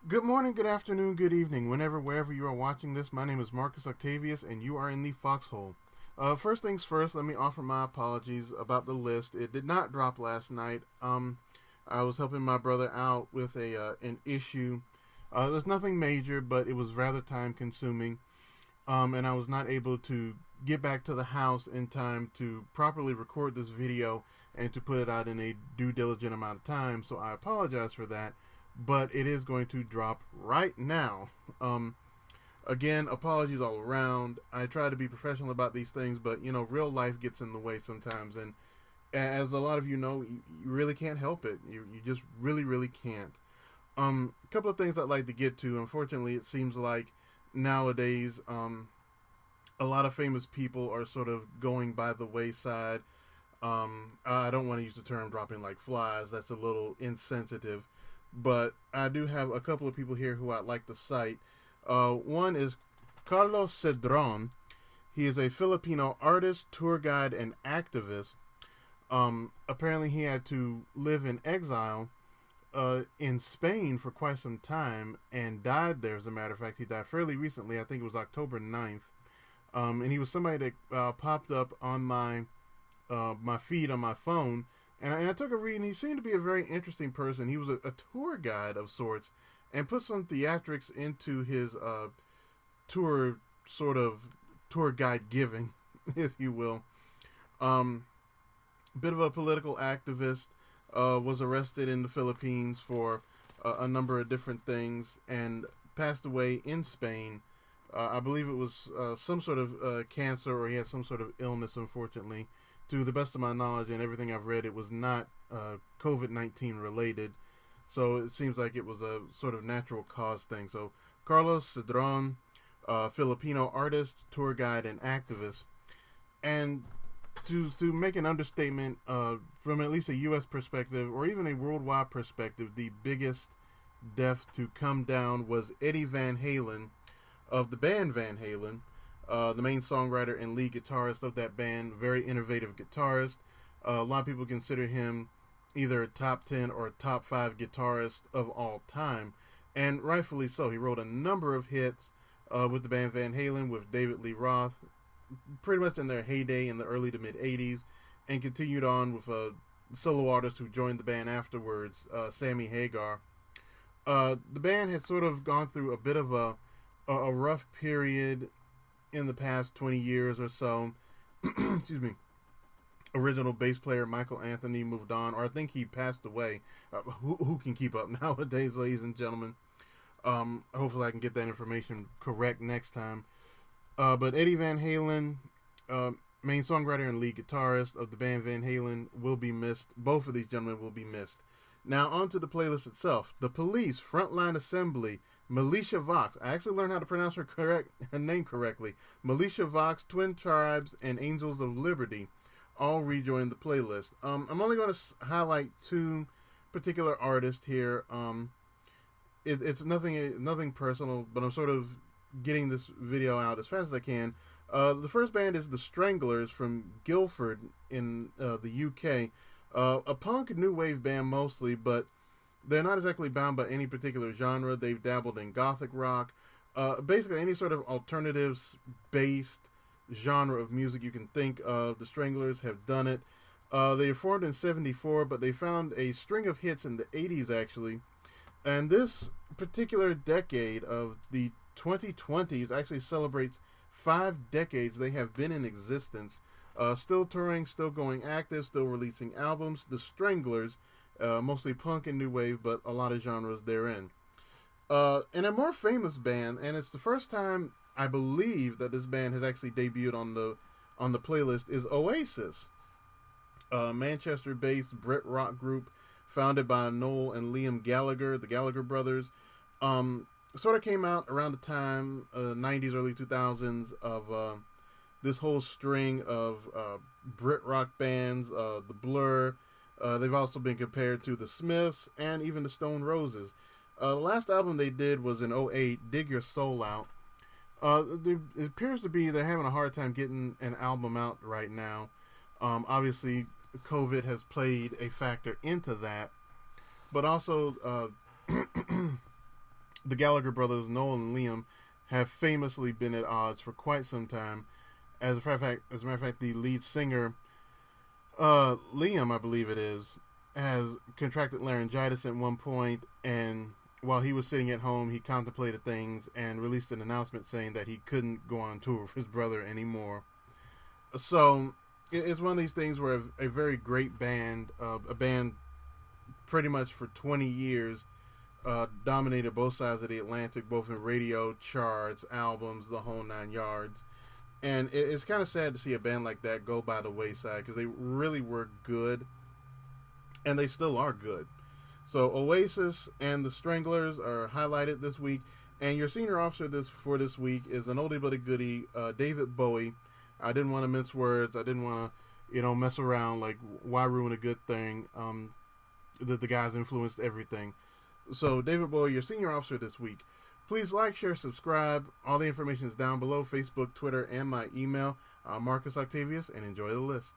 Good morning, good afternoon, good evening, wherever you are watching this. My name is Marcus Octavius, and you are in the Foxxhole. First things first, let me offer my apologies about the list. It did not drop last night. I was helping my brother out with an issue. It was nothing major, but it was rather time consuming, and I was not able to get back to the house in time to properly record this video and to put it out in a due diligent amount of time. So I apologize for that, but it is going to drop right now. Um, Again, apologies all around. I try to be professional about these things, but real life gets in the way sometimes, and as a lot of you know, you really can't help it. You just really can't. A couple of things I'd like to get to. Unfortunately, it seems like nowadays, a lot of famous people are sort of going by the wayside. I don't want to use the term dropping like flies. That's a little insensitive. But I do have a couple of people here who I'd like to cite. One is Carlos Cedran. He is a Filipino artist, tour guide, and activist. Apparently, he had to live in exile in Spain for quite some time and died there. As a matter of fact, he died fairly recently. I think it was October 9th. And he was somebody that popped up on my feed on my phone, and I took a read, and he seemed to be a very interesting person. He was a tour guide of sorts, and put some theatrics into his tour sort of tour guide giving, if you will. Um, Bit of a political activist, was arrested in the Philippines for a number of different things, and passed away in Spain. I believe it was some sort of cancer, or he had some sort of illness, unfortunately. To the best of my knowledge and everything I've read, it was not COVID-19 related. So it seems like it was a sort of natural cause thing. So Carlos Cedron, Filipino artist, tour guide, and activist. And to make an understatement, from at least a U.S. perspective, or even a worldwide perspective, the biggest death to come down was Eddie Van Halen of the band Van Halen, the main songwriter and lead guitarist of that band. Very innovative guitarist. A lot of people consider him either a top 10 or a top 5 guitarist of all time, and rightfully so. He wrote a number of hits with the band Van Halen, with David Lee Roth, pretty much in their heyday in the early to mid 80s, and continued on with solo artists who joined the band afterwards, Sammy Hagar. The band has sort of gone through a bit of a rough period in the past 20 years or so. Excuse me. Original bass player Michael Anthony moved on, or I think he passed away. Who can keep up nowadays, ladies and gentlemen? Hopefully I can get that information correct next time. But Eddie Van Halen, main songwriter and lead guitarist of the band Van Halen, will be missed. Both of these gentlemen will be missed. Now, on to the playlist itself. The Police, Frontline Assembly, Militia Vox. I actually learned how to pronounce her name correctly. Militia Vox, Twin Tribes, and Angels of Liberty all rejoined the playlist. I'm only going to highlight two particular artists here. It's nothing personal, but I'm sort of getting this video out as fast as I can. The first band is the Stranglers from Guildford in the UK. A punk new wave band mostly, but they're not exactly bound by any particular genre. They've dabbled in gothic rock, basically any sort of alternatives based genre of music you can think of. The Stranglers have done it. They were formed in '74, but they found a string of hits in the '80s actually. And this particular decade of the 2020s actually celebrates 5 decades they have been in existence. Still touring, still going active, still releasing albums. The Stranglers, mostly punk and new wave, but a lot of genres therein. And a more famous band, and it's the first time I believe that this band has actually debuted on the playlist, is Oasis, a Manchester-based Brit rock group founded by Noel and Liam Gallagher, the Gallagher brothers. Sort of came out around the time, 90s, early 2000s, of this whole string of Brit rock bands, the Blur. They've also been compared to the Smiths and even the Stone Roses. The last album they did was in '08, Dig Your Soul Out. It appears to be they're having a hard time getting an album out right now. Obviously, COVID has played a factor into that. But also, the Gallagher brothers, Noel and Liam, have famously been at odds for quite some time. As a matter of fact, the lead singer, Liam, I believe it is, has contracted laryngitis at one point, and while he was sitting at home, he contemplated things and released an announcement saying that he couldn't go on tour with his brother anymore. So it's one of these things where a very great band, a band pretty much for 20 years, dominated both sides of the Atlantic, both in radio, charts, albums, the whole 9 yards. And it's kind of sad to see a band like that go by the wayside, because they really were good, and they still are good. So Oasis and the Stranglers are highlighted this week, and your senior officer for this week is an oldie but a goodie, David Bowie. I didn't want to mince words. I didn't want to, mess around. Like, why ruin a good thing? The guy's influenced everything. So David Bowie, your senior officer this week. Please like, share, subscribe. All the information is down below: Facebook, Twitter, and my email. I'm Marcus Octavius, and enjoy the list.